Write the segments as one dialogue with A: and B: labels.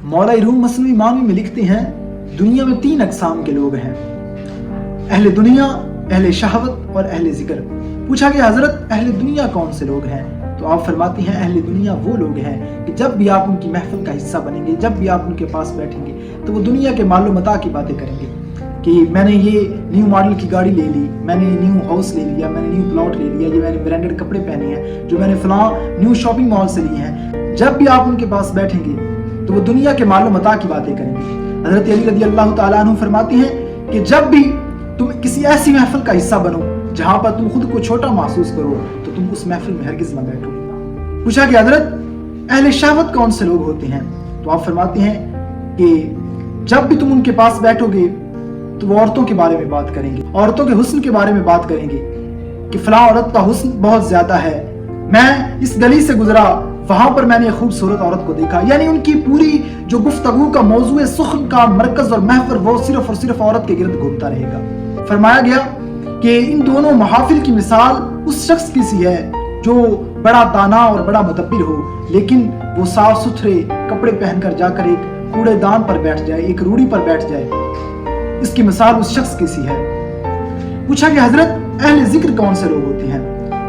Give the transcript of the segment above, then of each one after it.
A: मौला रूम मसनवी मानवी में लिखते हैं, दुनिया में 3 अक़साम के लोग हैं, अहले दुनिया, अहले शहवत और अहले ज़िक्र। पूछा कि हज़रत अहले दुनिया कौन से लोग हैं? तो आप फरमाती हैं अहले दुनिया वो लोग हैं कि जब भी आप उनकी महफिल का हिस्सा बनेंगे, जब भी आप उनके पास बैठेंगे तो वो दुनिया के मालो मता की बातें करेंगे कि मैंने ये न्यू मॉडल की गाड़ी ले ली, मैंने न्यू हाउस ले लिया, मैंने न्यू प्लॉट ले लिया, ये मैंने ब्रांडेड कपड़े पहने हैं, जो मैंने फलां न्यू शॉपिंग मॉल से लिए हैं। जब भी आप उनके पास बैठेंगे तो वो दुनिया के मालो मता की बातें करेंगे। हज़रत अली रज़ी अल्लाह तआला अन्हु फरमाती हैं कि जब भी तुम किसी ऐसी महफिल का हिस्सा बनो जहाँ पर तुम खुद को छोटा महसूस करो तो तुम उस महफिल में हरगिज़ न बैठो। पूछा कि हज़रत अहले शहवत कौन से लोग होते हैं? तो आप फरमाते हैं कि जब भी तुम उनके पास बैठोगे तो वो औरतों के बारे में बात करेंगे, औरतों के हुस्न के बारे में बात करेंगे कि फलां औरत का हुस्न बहुत ज्यादा है, मैं इस गली से गुजरा, वहां पर मैंने एक खूबसूरत औरत को देखा। यानी उनकी पूरी जो गुफ्तगू का मौजू सुख्न का मरकज और महवर वो सिर्फ और सिर्फ औरत के गिर्द घूमता रहेगा। फरमाया गया कि इन दोनों महाफिल की मिसाल उस शख्स की सी है जो बड़ा दाना और बड़ा मुदब्बिर हो, लेकिन वो साफ सुथरे कपड़े पहनकर जाकर एक कूड़ेदान पर बैठ जाए, एक रूढ़ी पर बैठ जाए। इसकी मिसाल उस शख्स की सी है। पूछा कि हजरत अहले जिक्र कौन से लोग होते हैं?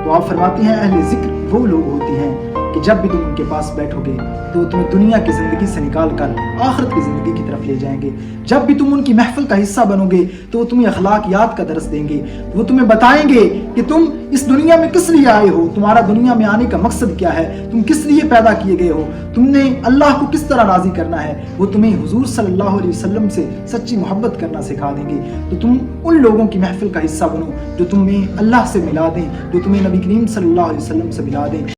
A: तो आप फरमाती हैं अहले जिक्र वो लोग होते हैं कि जब भी तुम उनके पास बैठोगे तो तुम्हें दुनिया की जिंदगी से निकाल कर आखिरत की जिंदगी की तरफ ले जाएंगे। जब भी तुम उनकी महफिल का हिस्सा बनोगे तो वो तुम्हें अखलाकियात का दर्स देंगे, वो तुम्हें बताएंगे कि तुम इस दुनिया में किस लिए आए हो, तुम्हारा दुनिया में आने का मकसद क्या है, तुम किस लिए पैदा किए गए हो, तुमने अल्लाह को किस तरह राजी करना है। वो तुम्हें हुजूर सल्लल्लाहु अलैहि वसल्लम से सच्ची मोहब्बत करना सिखा देंगे। तो तुम उन लोगों की महफिल का हिस्सा बनो जो तुम्हें अल्लाह से मिला दें, जो तुम्हें नबी करीम सल्लल्लाहु अलैहि वसल्लम से मिला दें।